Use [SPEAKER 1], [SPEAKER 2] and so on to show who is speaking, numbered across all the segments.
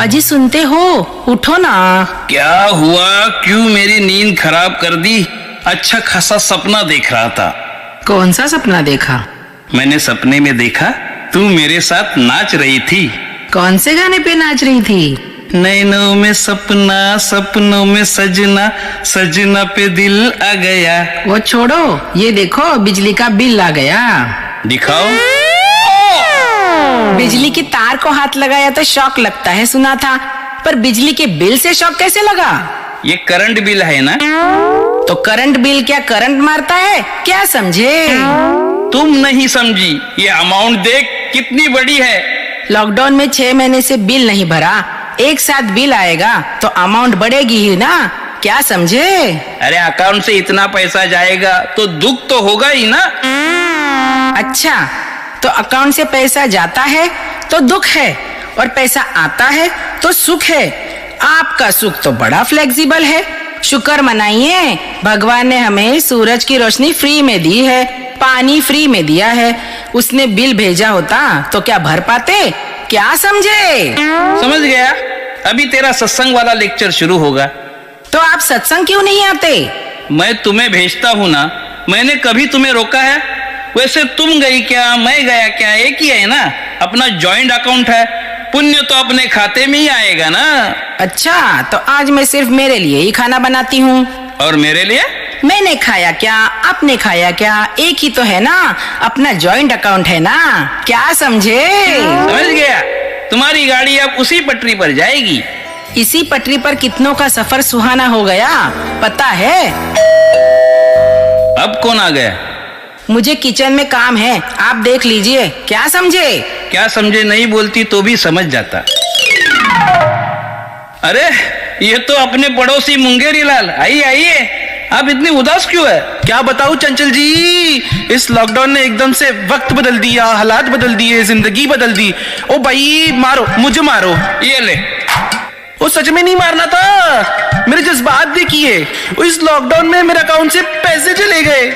[SPEAKER 1] अजी सुनते हो, उठो ना।
[SPEAKER 2] क्या हुआ? क्यों मेरी नींद खराब कर दी? अच्छा खासा सपना देख रहा था।
[SPEAKER 1] कौन सा सपना देखा?
[SPEAKER 2] मैंने सपने में देखा तू मेरे साथ नाच रही थी।
[SPEAKER 1] कौन से गाने पे नाच रही थी?
[SPEAKER 2] नैनों में सपना, सपनों में सजना, सजना पे दिल आ गया।
[SPEAKER 1] वो छोड़ो, ये देखो बिजली का बिल आ गया।
[SPEAKER 2] दिखाओ।
[SPEAKER 1] बिजली की तार को हाथ लगाया तो शॉक लगता है, सुना था, पर बिजली के बिल से शॉक कैसे लगा?
[SPEAKER 2] ये करंट बिल है ना?
[SPEAKER 1] तो करंट बिल क्या करंट मारता है क्या, समझे?
[SPEAKER 2] तुम नहीं समझी। ये अमाउंट देख कितनी बड़ी है।
[SPEAKER 1] लॉकडाउन में 6 महीने से बिल नहीं भरा, एक साथ बिल आएगा तो अमाउंट बढ़ेगी ही ना, क्या समझे?
[SPEAKER 2] अरे अकाउंट से इतना पैसा जाएगा तो दुख तो होगा ही ना।
[SPEAKER 1] अच्छा, तो अकाउंट से पैसा जाता है तो दुख है, और पैसा आता है तो सुख है। आपका सुख तो बड़ा फ्लेक्सिबल है। शुक्र मनाइए, भगवान ने हमें सूरज की रोशनी फ्री में दी है, पानी फ्री में दिया है। उसने बिल भेजा होता तो क्या भर पाते, क्या समझे?
[SPEAKER 2] समझ गया। अभी तेरा सत्संग वाला लेक्चर शुरू होगा।
[SPEAKER 1] तो आप सत्संग क्यों नहीं आते?
[SPEAKER 2] मैं तुम्हें भेजता हूँ ना, मैंने कभी तुम्हें रोका है? वैसे तुम गई क्या, मैं गया क्या, एक ही है ना। अपना जॉइंट अकाउंट है, पुण्य तो अपने खाते में ही आएगा ना।
[SPEAKER 1] अच्छा, तो आज मैं सिर्फ मेरे लिए ही खाना बनाती हूँ।
[SPEAKER 2] और मेरे लिए?
[SPEAKER 1] मैंने खाया क्या, आपने खाया क्या, एक ही तो है ना, अपना जॉइंट अकाउंट है ना, क्या समझे?
[SPEAKER 2] समझ गया। तुम्हारी गाड़ी अब उसी पटरी पर जाएगी।
[SPEAKER 1] इसी पटरी पर कितनों का सफर सुहाना हो गया, पता है?
[SPEAKER 2] अब कौन आ गया?
[SPEAKER 1] मुझे किचन में काम है, आप देख लीजिए, क्या समझे?
[SPEAKER 2] क्या समझे? नहीं बोलती तो भी समझ जाता। अरे ये तो अपने पड़ोसी मुंगेरी लाल। आइए आइए, आप इतनी उदास क्यों है?
[SPEAKER 3] क्या बताऊं चंचल जी, इस लॉकडाउन ने एकदम से वक्त बदल दिया, हालात बदल दिए, जिंदगी बदल दी। ओ भाई मारो, मुझे मारो।
[SPEAKER 2] ये ले।
[SPEAKER 3] वो सच में नहीं मारना था, मेरे जज्बात देखिए। इस लॉकडाउन में मेरे अकाउंट से पैसे चले गए,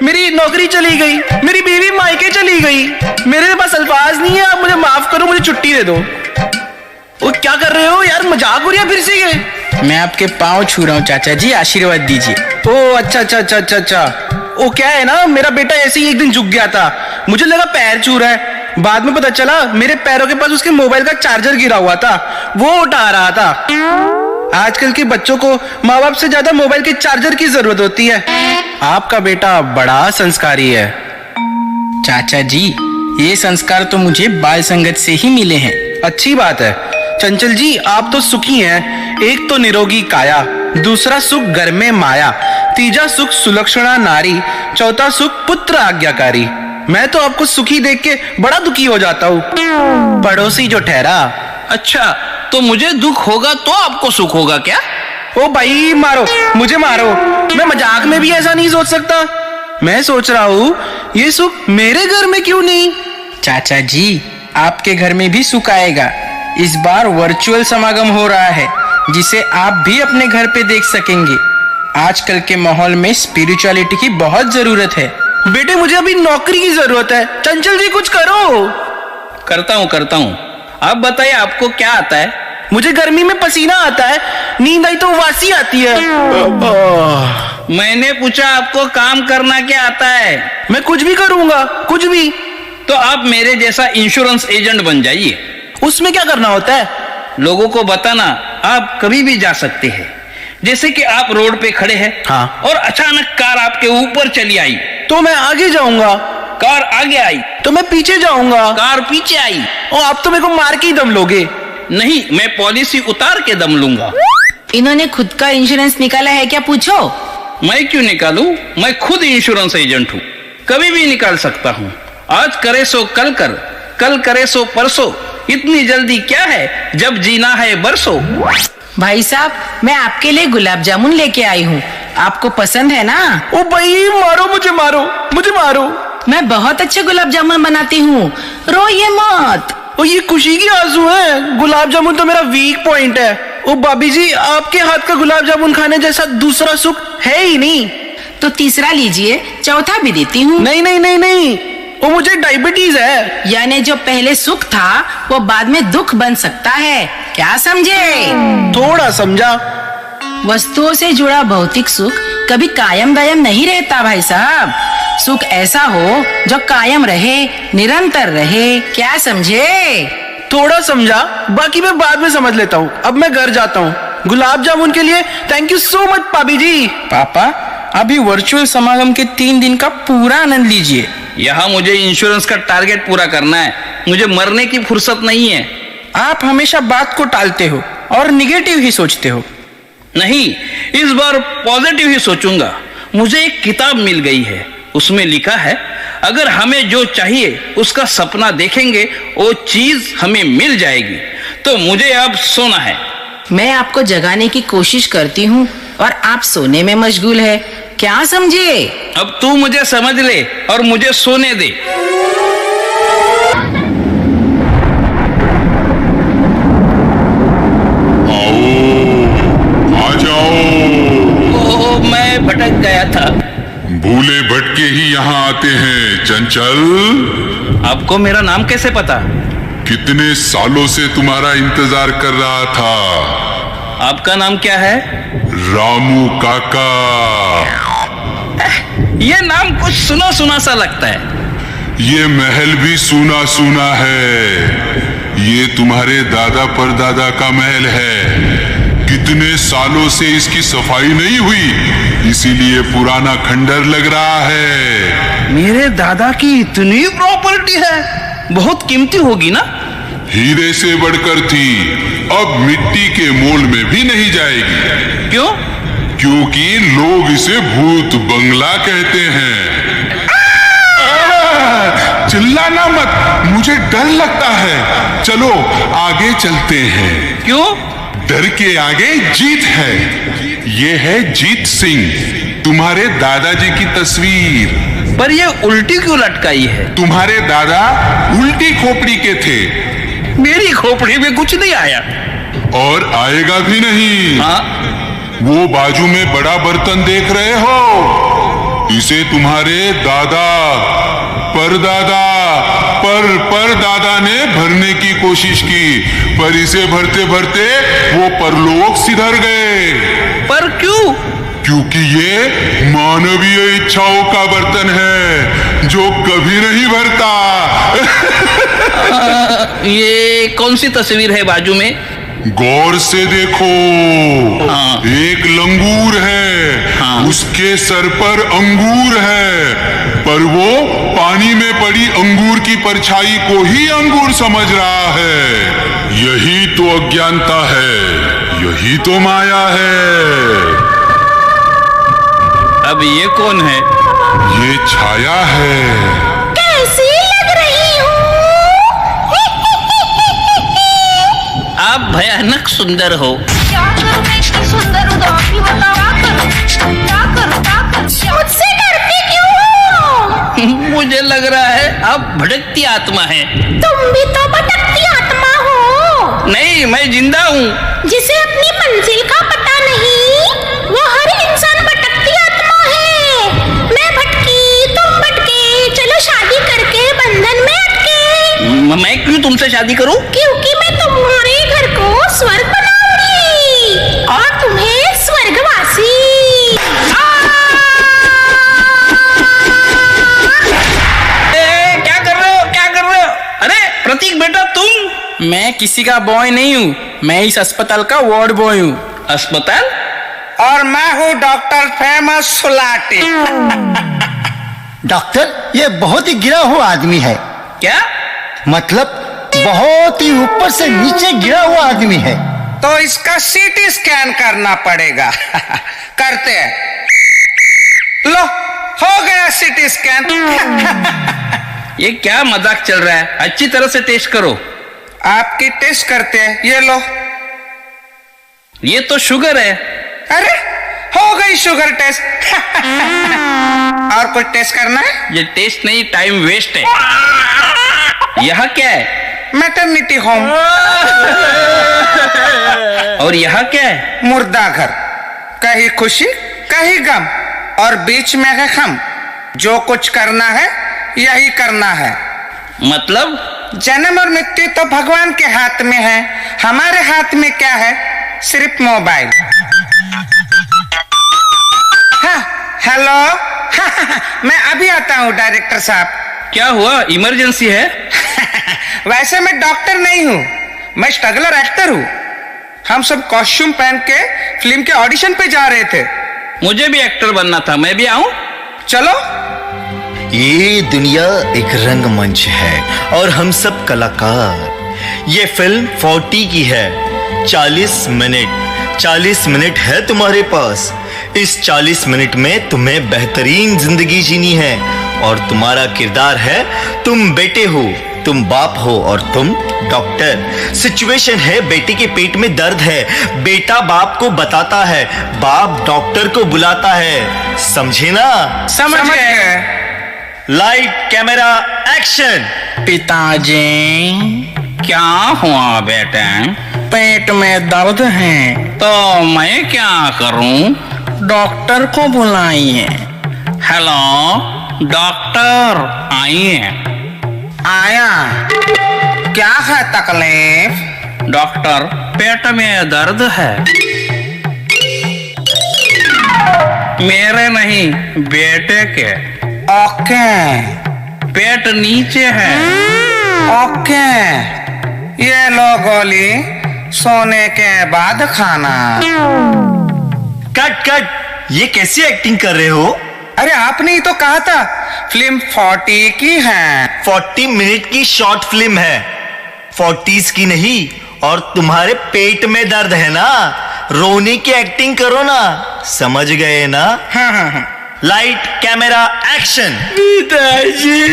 [SPEAKER 3] मेरी नौकरी चली गई, मेरी बीवी मायके चली गई। मेरे पास अल्फाज नहीं है, आप मुझे माफ करो, मुझे छुट्टी दे दो। वो क्या कर रहे हो यार, मजाक हो रहा फिर से ये?
[SPEAKER 4] मैं आपके पाँव छू रहा हूँ चाचा जी, आशीर्वाद दीजिए।
[SPEAKER 3] ओ अच्छा अच्छा अच्छा अच्छा अच्छा। वो क्या है ना, मेरा बेटा ऐसे ही एक दिन झुक गया था, मुझे लगा पैर छू रहा है। बाद में पता चला मेरे पैरों के पास उसके मोबाइल का चार्जर गिरा हुआ था, वो उठा रहा था। आजकल के बच्चों को माँ बाप से ज्यादा मोबाइल के चार्जर की जरूरत होती है। आपका बेटा बड़ा संस्कारी है।
[SPEAKER 4] चाचा जी, ये संस्कार तो मुझे बाल संगत से ही मिले हैं।
[SPEAKER 3] अच्छी बात है चंचल जी, आप तो सुखी हैं। एक तो निरोगी काया, दूसरा सुख घर में माया, तीजा सुख सुलक्षणा नारी, चौथा सुख पुत्र आज्ञाकारी। मैं तो आपको सुखी देख के बड़ा दुखी हो जाता हूँ, पड़ोसी जो ठहरा।
[SPEAKER 2] अच्छा, तो मुझे दुख होगा तो आपको सुख होगा क्या?
[SPEAKER 3] ओ भाई मारो, मुझे मारो, मैं मजाक में भी ऐसा नहीं सोच सकता। मैं सोच रहा हूँ ये सुख मेरे घर में क्यों नहीं?
[SPEAKER 4] चाचा जी, आपके घर में भी सुख आएगा। इस बार वर्चुअल समागम हो रहा है, जिसे आप भी अपने घर पे देख सकेंगे। आजकल के माहौल में स्पिरिचुअलिटी की बहुत जरूरत है।
[SPEAKER 3] बेटे मुझे अभी नौकरी की जरूरत है, चंचल जी कुछ करो।
[SPEAKER 2] करता हूँ। आप बताइए, आपको क्या आता है?
[SPEAKER 3] मुझे गर्मी में पसीना आता है, नींद आई तो वासी आती है।
[SPEAKER 2] मैंने पूछा आपको काम करना क्या आता है?
[SPEAKER 3] मैं कुछ भी करूंगा, कुछ भी।
[SPEAKER 2] तो आप मेरे जैसा इंश्योरेंस एजेंट बन जाइए।
[SPEAKER 3] उसमें क्या करना होता है?
[SPEAKER 2] लोगों को बताना आप कभी भी जा सकते हैं। जैसे कि आप रोड पे खड़े हैं,
[SPEAKER 3] हाँ,
[SPEAKER 2] और अचानक कार आपके ऊपर चली आई,
[SPEAKER 3] तो मैं आगे जाऊंगा।
[SPEAKER 2] कार आगे आई
[SPEAKER 3] तो मैं पीछे जाऊंगा।
[SPEAKER 2] कार पीछे आई,
[SPEAKER 3] और आप तो मेरे को मार के ही दम लोगे।
[SPEAKER 2] नहीं, मैं पॉलिसी उतार के दम लूंगा।
[SPEAKER 1] इन्होंने खुद का इंश्योरेंस निकाला है क्या, पूछो?
[SPEAKER 2] मैं क्यों निकालूं? मैं खुद इंश्योरेंस एजेंट हूँ, कभी भी निकाल सकता हूँ। आज करे सो कल कर, कल करे सो परसों, इतनी जल्दी क्या है जब जीना है बरसों।
[SPEAKER 1] भाई साहब, मैं आपके लिए गुलाब जामुन लेके आई हूँ, आपको पसंद है ना?
[SPEAKER 3] ओ भाई मारो, मुझे मारो, मुझे मारो।
[SPEAKER 1] मैं बहुत अच्छे गुलाब जामुन बनाती हूँ, रोइए मत।
[SPEAKER 3] ओ ये खुशी की आंसू है, गुलाब जामुन तो मेरा वीक पॉइंट है। ओ भाभी जी, आपके हाथ का गुलाब जामुन खाने जैसा दूसरा सुख है ही नहीं।
[SPEAKER 1] तो तीसरा लीजिए, चौथा भी देती हूँ।
[SPEAKER 3] नहीं नहीं नहीं नहीं, वो मुझे डायबिटीज है।
[SPEAKER 1] यानी जो पहले सुख था वो बाद में दुख बन सकता है, क्या समझे?
[SPEAKER 3] थोड़ा समझा।
[SPEAKER 1] वस्तुओं से जुड़ा भौतिक सुख कभी कायम दायम नहीं रहता भाई साहब। सुख ऐसा हो जो कायम रहे, निरंतर रहे, क्या समझे?
[SPEAKER 3] थोड़ा समझा, बाकी मैं बाद में समझ लेता हूँ। अब मैं घर जाता हूँ। गुलाब जामुन के लिए थैंक यू सो मच पापी जी।
[SPEAKER 4] पापा, अभी वर्चुअल समागम के 3 दिन का पूरा आनंद लीजिए।
[SPEAKER 2] यहाँ मुझे इंश्योरेंस का टारगेट पूरा करना है, मुझे मरने की फुर्सत नहीं है।
[SPEAKER 4] आप हमेशा बात को टालते हो और निगेटिव ही सोचते हो।
[SPEAKER 2] नहीं, इस बार पॉजिटिव ही सोचूंगा। मुझे एक किताब मिल गई है, उसमें लिखा है अगर हमें जो चाहिए उसका सपना देखेंगे वो चीज हमें मिल जाएगी। तो मुझे अब सोना है।
[SPEAKER 1] मैं आपको जगाने की कोशिश करती हूँ और आप सोने में मशगूल है, क्या समझे?
[SPEAKER 2] अब तू मुझे समझ ले और मुझे सोने दे।
[SPEAKER 5] आ जाओ।
[SPEAKER 2] ओ, मैं भटक गया था।
[SPEAKER 5] भूले भटके ही यहाँ आते हैं चंचल।
[SPEAKER 2] आपको मेरा नाम कैसे पता?
[SPEAKER 5] कितने सालों से तुम्हारा इंतजार कर रहा था।
[SPEAKER 2] आपका नाम क्या है?
[SPEAKER 5] रामू काका।
[SPEAKER 2] ये नाम कुछ सुना सुना सा लगता है।
[SPEAKER 5] ये महल भी सुना सुना है। ये तुम्हारे दादा परदादा का महल है। कितने सालों से इसकी सफाई नहीं हुई, इसीलिए पुराना खंडर लग रहा है।
[SPEAKER 2] मेरे दादा की इतनी प्रॉपर्टी है, बहुत कीमती होगी ना?
[SPEAKER 5] हीरे से बढ़कर थी, अब मिट्टी के मोल में भी नहीं जाएगी।
[SPEAKER 2] क्यों?
[SPEAKER 5] क्योंकि लोग इसे भूत बंगला कहते हैं। चिल्लाना मत, मुझे डर लगता है। चलो आगे चलते हैं।
[SPEAKER 2] क्यों?
[SPEAKER 5] डर के आगे जीत है। ये है जीत सिंह, तुम्हारे दादाजी की तस्वीर।
[SPEAKER 2] पर ये उल्टी क्यों लटकाई है?
[SPEAKER 5] तुम्हारे दादा उल्टी खोपड़ी के थे।
[SPEAKER 2] मेरी खोपड़ी में कुछ नहीं आया
[SPEAKER 5] और आएगा भी नहीं।
[SPEAKER 2] हाँ?
[SPEAKER 5] वो बाजू में बड़ा बर्तन देख रहे हो, इसे तुम्हारे दादा परदादा ने भरने की कोशिश की, पर इसे भरते भरते वो परलोक सिधर गए।
[SPEAKER 2] पर क्यों?
[SPEAKER 5] क्योंकि ये मानवीय इच्छाओं का बर्तन है जो कभी नहीं भरता।
[SPEAKER 2] ये कौन सी तस्वीर है बाजू में?
[SPEAKER 5] गौर से देखो।
[SPEAKER 2] हाँ।
[SPEAKER 5] एक लंगूर है।
[SPEAKER 2] हाँ।
[SPEAKER 5] उसके सर पर अंगूर है, पर वो पानी में पड़ी अंगूर की परछाई को ही अंगूर समझ रहा है। यही तो अज्ञानता है, यही तो माया है।
[SPEAKER 2] अब ये कौन है?
[SPEAKER 5] ये छाया है।
[SPEAKER 6] कैसी लग रही हूँ?
[SPEAKER 2] आप भयानक सुंदर हो।
[SPEAKER 6] क्या करूँ मैं इतनी सुंदर हूँ, तो आप ही बताओ। क्या करूँ? मुझसे डरते क्यों हो?
[SPEAKER 2] मुझे लग रहा है आप भटकती आत्मा हैं।
[SPEAKER 6] तुम भी तो भटकती आत्मा हो।
[SPEAKER 2] नहीं, मैं जिंदा हूँ।
[SPEAKER 6] जिसे अपनी मंजिल का पता नहीं, वो हर इंसान भटकती आत्मा है। मैं भटकी, तुम भटके, चलो शादी करके बंधन में अटके।
[SPEAKER 2] मैं क्यों तुमसे शादी करूं?
[SPEAKER 6] क्योंकि मैं तुम्हारे घर को स्वर्ग बनाऊंगी और तुम्हें स्वर्गवासी।
[SPEAKER 2] क्या कर रहे हो? क्या कर रहे हो? अरे प्रतीक बेटा, तुम?
[SPEAKER 4] मैं किसी का बॉय नहीं हूँ, मैं इस अस्पताल का वार्ड बॉय हूँ।
[SPEAKER 2] अस्पताल?
[SPEAKER 7] और मैं हूँ डॉक्टर फेमस सुलाटी।
[SPEAKER 8] डॉक्टर, ये बहुत ही गिरा हुआ आदमी है।
[SPEAKER 2] क्या?
[SPEAKER 8] मतलब बहुत ही ऊपर से नीचे गिरा हुआ आदमी है।
[SPEAKER 7] तो इसका सीटी स्कैन करना पड़ेगा। करते हैं। लो, हो गया सीटी स्कैन।
[SPEAKER 2] ये क्या मजाक चल रहा है? अच्छी तरह से टेस्ट करो।
[SPEAKER 7] आपकी टेस्ट करते हैं, ये लो।
[SPEAKER 2] ये तो शुगर है।
[SPEAKER 7] अरे हो गई शुगर टेस्ट। और कुछ टेस्ट करना है?
[SPEAKER 2] ये टेस्ट नहीं, टाइम वेस्ट है। यहाँ क्या है?
[SPEAKER 7] Maternity home.
[SPEAKER 2] और यहाँ क्या है?
[SPEAKER 7] मुर्दा घर। कहीं खुशी, कहीं गम, और बीच में है हम। जो कुछ करना है यही करना है।
[SPEAKER 2] मतलब?
[SPEAKER 7] जन्म और मृत्यु तो भगवान के हाथ में है, हमारे हाथ में क्या है? सिर्फ मोबाइल। हाँ, हेलो। मैं अभी आता हूँ डायरेक्टर साहब।
[SPEAKER 2] क्या हुआ, इमरजेंसी है?
[SPEAKER 7] वैसे मैं डॉक्टर नहीं हूँ, मैं स्ट्रगलर एक्टर हूँ। हम सब कॉस्ट्यूम पहन के फिल्म के ऑडिशन पे जा रहे थे।
[SPEAKER 2] मुझे भी एक्टर बनना था, मैं भी आऊं?
[SPEAKER 7] चलो।
[SPEAKER 8] ये दुनिया एक रंगमंच है और हम सब कलाकार। ये फिल्म 40 की है। 40 मिनट है तुम्हारे पास। इस 40 मिनट में तुम्हें बेहतरीन जिंदगी जीनी है और तुम्हारा किरदार है, तुम बेटे हो, तुम बाप हो और तुम डॉक्टर। सिचुएशन है, बेटे के पेट में दर्द है, बेटा बाप को बताता है, बाप डॉक्टर को बुलाता है। समझे ना?
[SPEAKER 7] समझ गए।
[SPEAKER 8] Light camera action.
[SPEAKER 1] पिताजी,
[SPEAKER 2] क्या हुआ बेटे?
[SPEAKER 1] पेट में दर्द है।
[SPEAKER 2] तो मैं क्या करूं?
[SPEAKER 1] डॉक्टर को बुलाइए।
[SPEAKER 2] हेलो डॉक्टर, आइए।
[SPEAKER 7] आया। क्या है तकलीफ?
[SPEAKER 2] डॉक्टर, पेट में दर्द है। मेरे नहीं, बेटे के।
[SPEAKER 7] ओके।
[SPEAKER 2] पेट नीचे है।
[SPEAKER 7] ओके, ये लो गोली, सोने के बाद खाना।
[SPEAKER 8] कट। ये कैसी एक्टिंग कर रहे हो?
[SPEAKER 7] अरे आपने ही तो कहा था फिल्म 40 की है।
[SPEAKER 8] 40 मिनट की शॉर्ट फिल्म है, 40s की नहीं। और तुम्हारे पेट में दर्द है ना, रोने की एक्टिंग करो ना। समझ गए ना?
[SPEAKER 7] हाँ।
[SPEAKER 8] Light camera action.
[SPEAKER 1] पिताजी,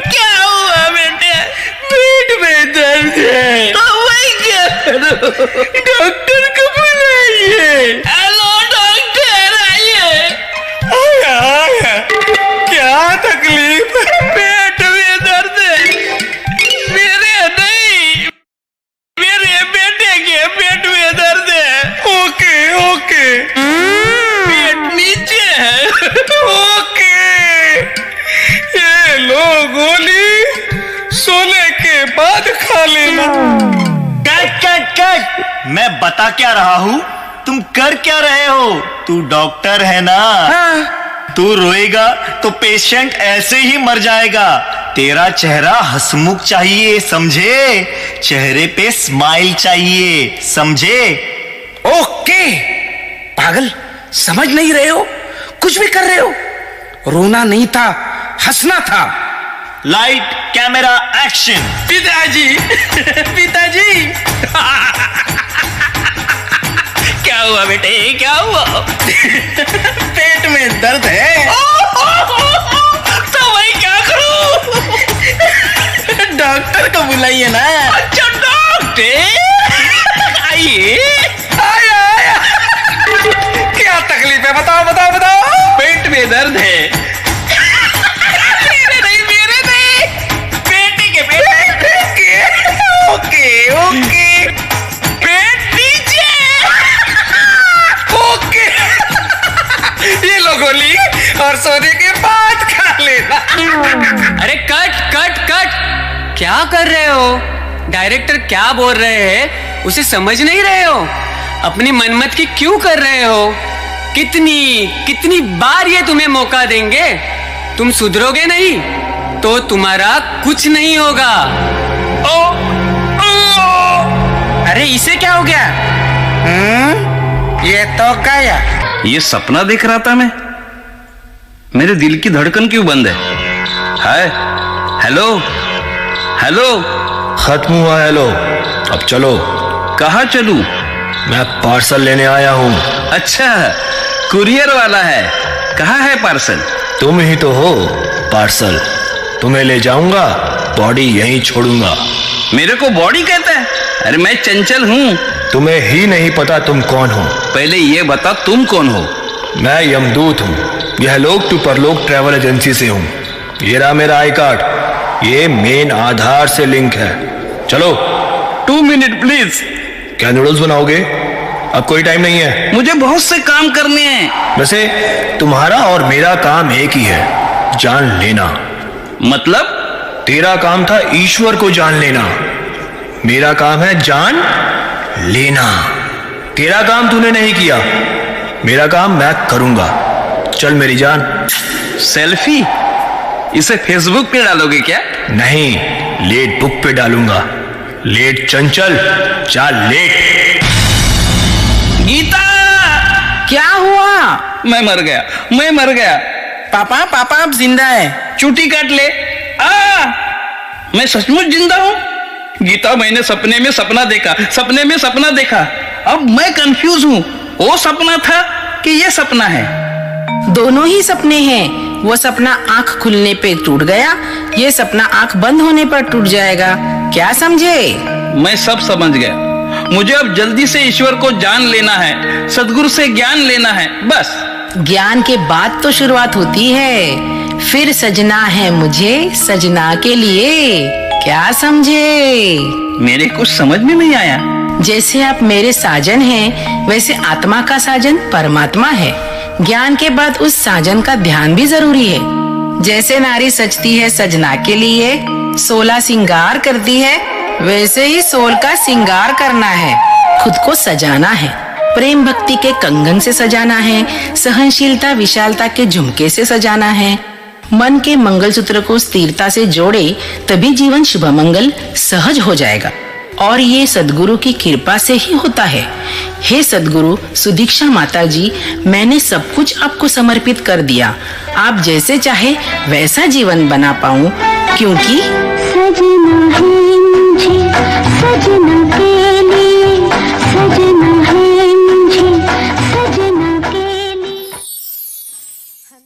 [SPEAKER 2] क्या हुआ बेटे?
[SPEAKER 1] पेट में दर्द है। डॉक्टर को बुलाइए।
[SPEAKER 2] हेलो डॉक्टर, आइए।
[SPEAKER 1] आया। क्या तकलीफ है?
[SPEAKER 2] पेट में दर्द है। मेरे नहीं, मेरे बेटे के पेट में दर्द है।
[SPEAKER 1] ओके।
[SPEAKER 2] पेट नीचे है।
[SPEAKER 1] ओके, ये लो गोली, सोने के बाद खा लेना।
[SPEAKER 8] कट। मैं बता क्या रहा हूं, तुम कर क्या रहे हो? तू डॉक्टर है ना? तू रोएगा तो पेशेंट ऐसे ही मर जाएगा। तेरा चेहरा हंसमुख चाहिए, समझे? चेहरे पे स्माइल चाहिए, समझे?
[SPEAKER 7] ओके। पागल, समझ नहीं रहे हो? कुछ भी कर रहे हो। रोना नहीं था, हंसना था।
[SPEAKER 8] Light camera action.
[SPEAKER 1] पिताजी।
[SPEAKER 2] क्या हुआ बेटे, क्या हुआ?
[SPEAKER 1] पेट में दर्द है।
[SPEAKER 2] तो मैं क्या करूं?
[SPEAKER 1] डॉक्टर को बुलाइए ना।
[SPEAKER 2] अच्छा डॉक्टर, आइए।
[SPEAKER 1] आया। क्या तकलीफ है? बताओ।
[SPEAKER 2] पेट में दर्द है। मेरे नहीं, बेटे के पेट के।
[SPEAKER 1] ओके।
[SPEAKER 2] पेट नीचे।
[SPEAKER 1] ओके, ये लो गोली और सोने के बाद खा लेना।
[SPEAKER 9] अरे कट। क्या कर रहे हो? डायरेक्टर क्या बोल रहे हैं उसे समझ नहीं रहे हो? अपनी मनमत की क्यों कर रहे हो? कितनी बार ये तुम्हें मौका देंगे? तुम सुधरोगे नहीं तो तुम्हारा कुछ नहीं होगा।
[SPEAKER 1] अरे इसे क्या हो गया?
[SPEAKER 7] ये तो गया।
[SPEAKER 2] ये सपना देख रहा था मैं। मेरे दिल की धड़कन क्यों बंद है? हाय, हेलो।
[SPEAKER 10] खत्म हुआ हेलो, अब चलो।
[SPEAKER 2] कहाँ चलूं?
[SPEAKER 10] मैं पार्सल लेने आया हूँ।
[SPEAKER 2] अच्छा, कुरियर वाला है। कहाँ है पार्सल?
[SPEAKER 10] तुम ही तो हो पार्सल। तुम्हें ले जाऊंगा, बॉडी यहीं छोड़ूंगा।
[SPEAKER 2] मेरे को बॉडी कहता है? अरे मैं चंचल हूँ।
[SPEAKER 10] तुम्हें ही नहीं पता तुम कौन हो।
[SPEAKER 2] पहले ये बता तुम कौन हो?
[SPEAKER 10] मैं यमदूत हूँ। यह लोक टू परलोक ट्रैवल एजेंसी से हूँ। ये रहा मेरा आई कार्ड, ये मेन आधार से लिंक है। चलो।
[SPEAKER 2] 2 मिनट प्लीज।
[SPEAKER 10] क्या नूडल्स बनाओगे? अब कोई टाइम नहीं है।
[SPEAKER 2] मुझे बहुत से काम करने हैं।
[SPEAKER 10] वैसे तुम्हारा और मेरा काम एक ही है, जान लेना।
[SPEAKER 2] मतलब?
[SPEAKER 10] तेरा काम था ईश्वर को जान लेना, मेरा काम है जान लेना। तेरा काम तूने नहीं किया, मेरा काम मैं करूंगा। चल मेरी जान।
[SPEAKER 2] सेल्फी? इसे फेसबुक पे डालोगे क्या?
[SPEAKER 10] नहीं, लेट बुक पे डालूंगा। लेट चंचल, चल लेट।
[SPEAKER 2] गीता!
[SPEAKER 1] क्या हुआ?
[SPEAKER 2] मैं मर गया।
[SPEAKER 4] पापा पापा आप जिंदा है।
[SPEAKER 2] चूटी काट ले। मैं सचमुच जिंदा हूँ। गीता, मैंने सपने में सपना देखा। अब मैं कंफ्यूज हूँ, वो सपना था कि ये सपना है?
[SPEAKER 1] दोनों ही सपने हैं। वो सपना आंख खुलने पे टूट गया, ये सपना आंख बंद होने पर टूट जाएगा। क्या समझे?
[SPEAKER 2] मैं सब समझ गया। मुझे अब जल्दी से ईश्वर को जान लेना है, सद्गुरु से ज्ञान लेना है, बस।
[SPEAKER 1] ज्ञान के बाद तो शुरुआत होती है। फिर सजना है मुझे सजना के लिए। क्या समझे?
[SPEAKER 2] मेरे कुछ समझ में नहीं आया।
[SPEAKER 1] जैसे आप मेरे साजन हैं, वैसे आत्मा का साजन परमात्मा है। ज्ञान के बाद उस साजन का ध्यान भी जरूरी है। जैसे नारी सजती है सजना के लिए, 16 सिंगार करती है, वैसे ही सोल का सिंगार करना है, खुद को सजाना है। प्रेम भक्ति के कंगन से सजाना है, सहनशीलता विशालता के झुमके से सजाना है। मन के मंगलसूत्र को स्थिरता से जोड़े, तभी जीवन शुभ मंगल सहज हो जाएगा। और ये सद्गुरु की कृपा से ही होता है। हे सद्गुरु सुदीक्षा माता जी, मैंने सब कुछ आपको समर्पित कर दिया। आप जैसे चाहे वैसा जीवन बना पाऊं, क्योंकि
[SPEAKER 6] सजना है मुझे सजना के लिए, सजना